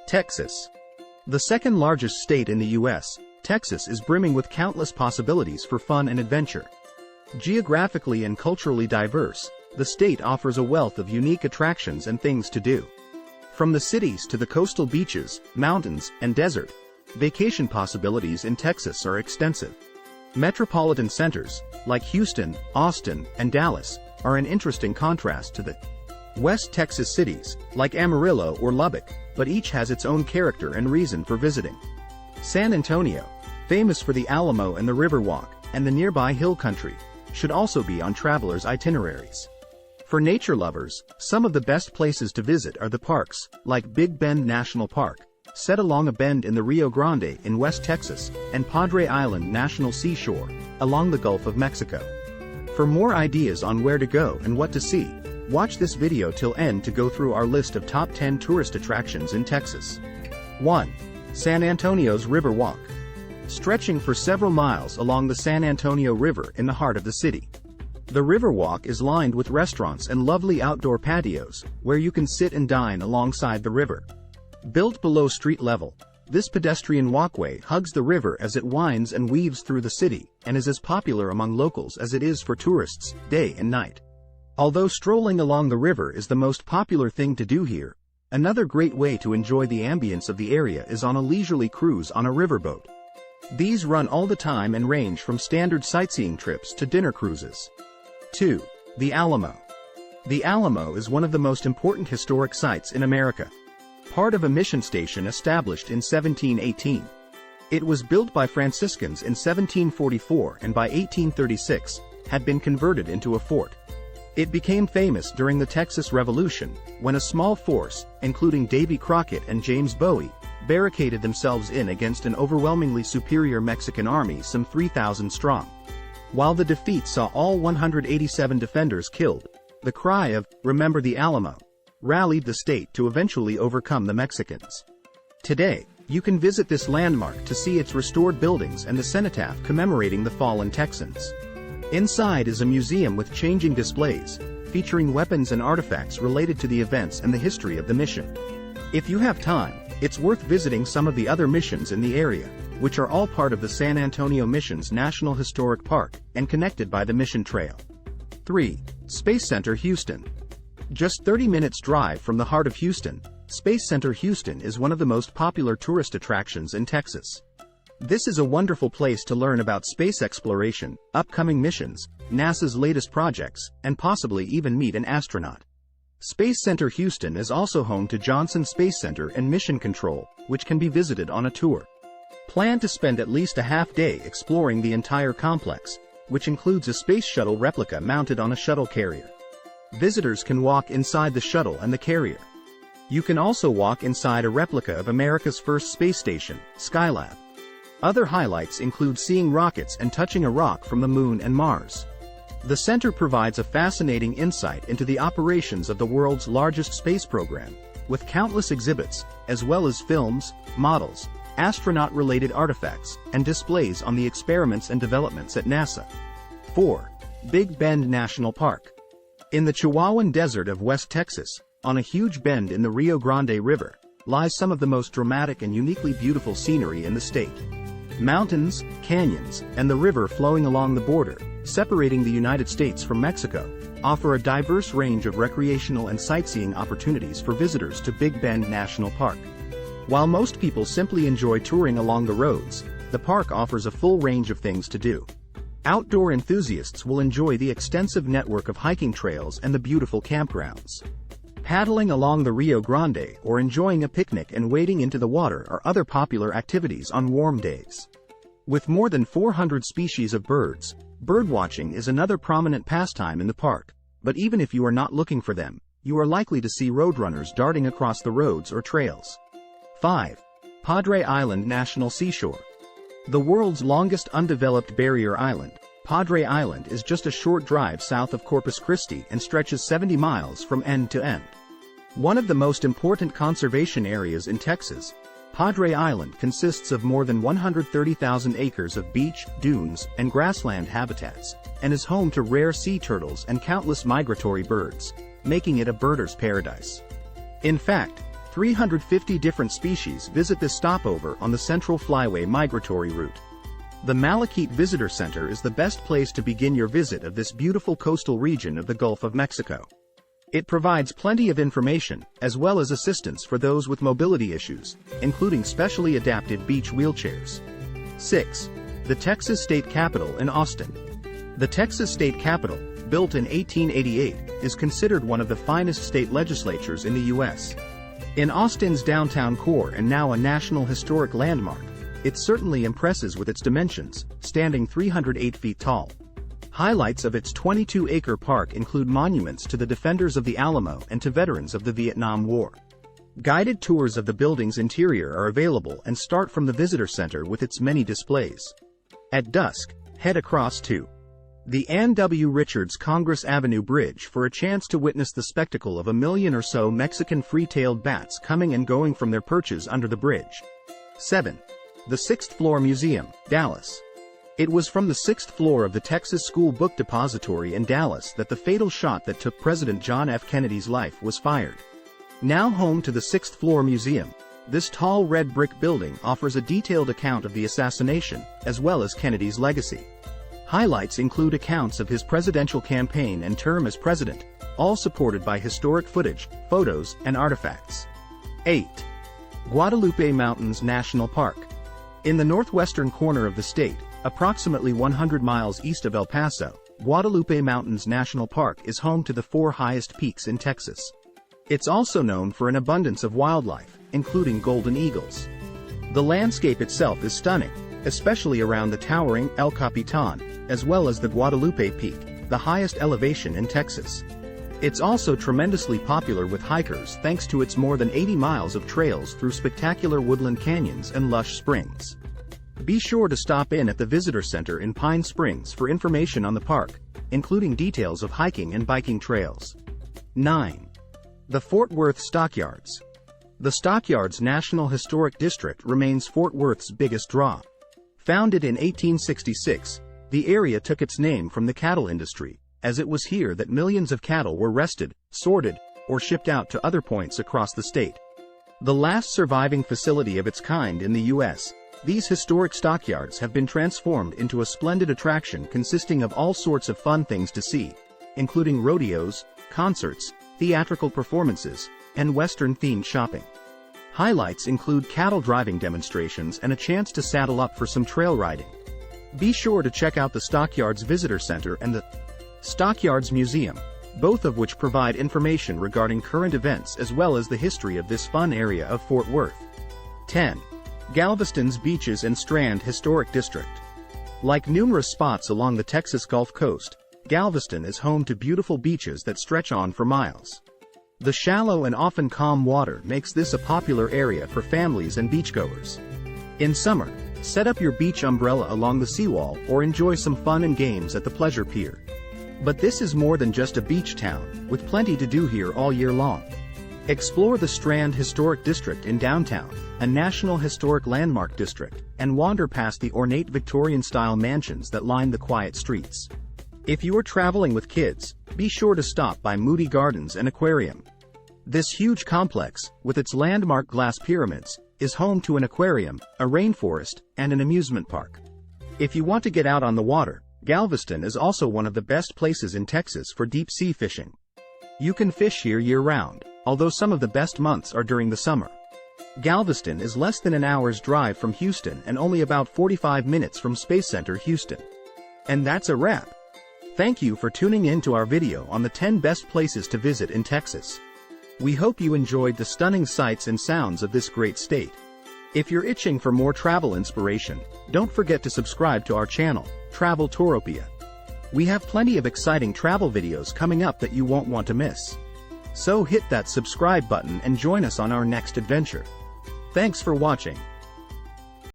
Texas. The second largest state in the U.S., Texas is brimming with countless possibilities for fun and adventure. Geographically and culturally diverse, the state offers a wealth of unique attractions and things to do. From the cities to the coastal beaches, mountains, and desert, vacation possibilities in Texas are extensive. Metropolitan centers, like Houston, Austin, and Dallas, are an interesting contrast to the West Texas cities, like Amarillo or Lubbock, but each has its own character and reason for visiting. San Antonio, famous for the Alamo and the River Walk, and the nearby hill country, should also be on travelers' itineraries. For nature lovers, some of the best places to visit are the parks, like Big Bend National Park, set along a bend in the Rio Grande in West Texas, and Padre Island National Seashore, along the Gulf of Mexico. For more ideas on where to go and what to see, watch this video till end to go through our list of top 10 tourist attractions in Texas. 1. San Antonio's River Walk. Stretching for several miles along the San Antonio River in the heart of the city. The River Walk is lined with restaurants and lovely outdoor patios, where you can sit and dine alongside the river. Built below street level, this pedestrian walkway hugs the river as it winds and weaves through the city, and is as popular among locals as it is for tourists, day and night. Although strolling along the river is the most popular thing to do here, another great way to enjoy the ambience of the area is on a leisurely cruise on a riverboat. These run all the time and range from standard sightseeing trips to dinner cruises. 2. The Alamo. The Alamo is one of the most important historic sites in America. Part of a mission station established in 1718. It was built by Franciscans in 1744 and by 1836, had been converted into a fort. It became famous during the Texas Revolution, when a small force, including Davy Crockett and James Bowie, barricaded themselves in against an overwhelmingly superior Mexican army some 3,000 strong. While the defeat saw all 187 defenders killed, the cry of, "Remember the Alamo," rallied the state to eventually overcome the Mexicans. Today, you can visit this landmark to see its restored buildings and the cenotaph commemorating the fallen Texans. Inside is a museum with changing displays, featuring weapons and artifacts related to the events and the history of the mission. If you have time, it's worth visiting some of the other missions in the area, which are all part of the San Antonio Mission's National Historic Park, and connected by the Mission Trail. 3. Space Center Houston. Just 30 minutes drive from the heart of Houston, Space Center Houston is one of the most popular tourist attractions in Texas. This is a wonderful place to learn about space exploration, upcoming missions, NASA's latest projects, and possibly even meet an astronaut. Space Center Houston is also home to Johnson Space Center and Mission Control, which can be visited on a tour. Plan to spend at least a half day exploring the entire complex, which includes a space shuttle replica mounted on a shuttle carrier. Visitors can walk inside the shuttle and the carrier. You can also walk inside a replica of America's first space station, Skylab. Other highlights include seeing rockets and touching a rock from the Moon and Mars. The center provides a fascinating insight into the operations of the world's largest space program, with countless exhibits, as well as films, models, astronaut-related artifacts, and displays on the experiments and developments at NASA. 4. Big Bend National Park. In the Chihuahuan Desert of West Texas, on a huge bend in the Rio Grande River, lies some of the most dramatic and uniquely beautiful scenery in the state. Mountains, canyons, and the river flowing along the border, separating the United States from Mexico, offer a diverse range of recreational and sightseeing opportunities for visitors to Big Bend National Park. While most people simply enjoy touring along the roads, the park offers a full range of things to do. Outdoor enthusiasts will enjoy the extensive network of hiking trails and the beautiful campgrounds. Paddling along the Rio Grande or enjoying a picnic and wading into the water are other popular activities on warm days. With more than 400 species of birds, birdwatching is another prominent pastime in the park, but even if you are not looking for them, you are likely to see roadrunners darting across the roads or trails. 5. Padre Island National Seashore. The world's longest undeveloped barrier island, Padre Island is just a short drive south of Corpus Christi and stretches 70 miles from end to end. One of the most important conservation areas in Texas, Padre Island consists of more than 130,000 acres of beach, dunes, and grassland habitats, and is home to rare sea turtles and countless migratory birds, making it a birder's paradise. In fact, 350 different species visit this stopover on the Central Flyway migratory route. The Malachite Visitor Center is the best place to begin your visit of this beautiful coastal region of the Gulf of Mexico. It provides plenty of information, as well as assistance for those with mobility issues, including specially adapted beach wheelchairs. 6. The Texas State Capitol in Austin. The Texas State Capitol, built in 1888, is considered one of the finest state legislatures in the U.S. In Austin's downtown core and now a National Historic Landmark, it certainly impresses with its dimensions, standing 308 feet tall. Highlights of its 22-acre park include monuments to the defenders of the Alamo and to veterans of the Vietnam War. Guided tours of the building's interior are available and start from the visitor center with its many displays. At dusk, head across to the Ann W. Richards Congress Avenue Bridge for a chance to witness the spectacle of a million or so Mexican free-tailed bats coming and going from their perches under the bridge. 7. The Sixth Floor Museum, Dallas. It was from the sixth floor of the Texas School Book Depository in Dallas that the fatal shot that took President John F. Kennedy's life was fired. Now home to the Sixth Floor Museum, this tall red brick building offers a detailed account of the assassination, as well as Kennedy's legacy. Highlights include accounts of his presidential campaign and term as president, all supported by historic footage, photos, and artifacts. 8. Guadalupe Mountains National Park. In the northwestern corner of the state, approximately 100 miles east of El Paso, Guadalupe Mountains National Park is home to the 4 highest peaks in Texas. It's also known for an abundance of wildlife, including golden eagles. The landscape itself is stunning, especially around the towering El Capitan, as well as the Guadalupe Peak, the highest elevation in Texas. It's also tremendously popular with hikers thanks to its more than 80 miles of trails through spectacular woodland canyons and lush springs. Be sure to stop in at the Visitor Center in Pine Springs for information on the park, including details of hiking and biking trails. 9. The Fort Worth Stockyards. The Stockyards National Historic District remains Fort Worth's biggest draw. Founded in 1866, the area took its name from the cattle industry, as it was here that millions of cattle were rested, sorted, or shipped out to other points across the state. The last surviving facility of its kind in the U.S., these historic stockyards have been transformed into a splendid attraction consisting of all sorts of fun things to see, including rodeos, concerts, theatrical performances, and Western-themed shopping. Highlights include cattle driving demonstrations and a chance to saddle up for some trail riding. Be sure to check out the Stockyards Visitor Center and the Stockyards Museum, both of which provide information regarding current events as well as the history of this fun area of Fort Worth. 10. Galveston's Beaches and Strand Historic District. Like numerous spots along the Texas Gulf Coast, Galveston is home to beautiful beaches that stretch on for miles. The shallow and often calm water makes this a popular area for families and beachgoers. In summer, set up your beach umbrella along the seawall or enjoy some fun and games at the pleasure pier. But this is more than just a beach town, with plenty to do here all year long. Explore the Strand Historic District in downtown, a National Historic Landmark district, and wander past the ornate Victorian-style mansions that line the quiet streets. If you are traveling with kids, be sure to stop by Moody Gardens and Aquarium. This huge complex, with its landmark glass pyramids, is home to an aquarium, a rainforest, and an amusement park. If you want to get out on the water, Galveston is also one of the best places in Texas for deep-sea fishing. You can fish here year-round, although some of the best months are during the summer. Galveston is less than an hour's drive from Houston and only about 45 minutes from Space Center Houston. And that's a wrap. Thank you for tuning in to our video on the 10 best places to visit in Texas. We hope you enjoyed the stunning sights and sounds of this great state. If you're itching for more travel inspiration, don't forget to subscribe to our channel, Travel Touropia. We have plenty of exciting travel videos coming up that you won't want to miss. So hit that subscribe button and join us on our next adventure. Thanks for watching.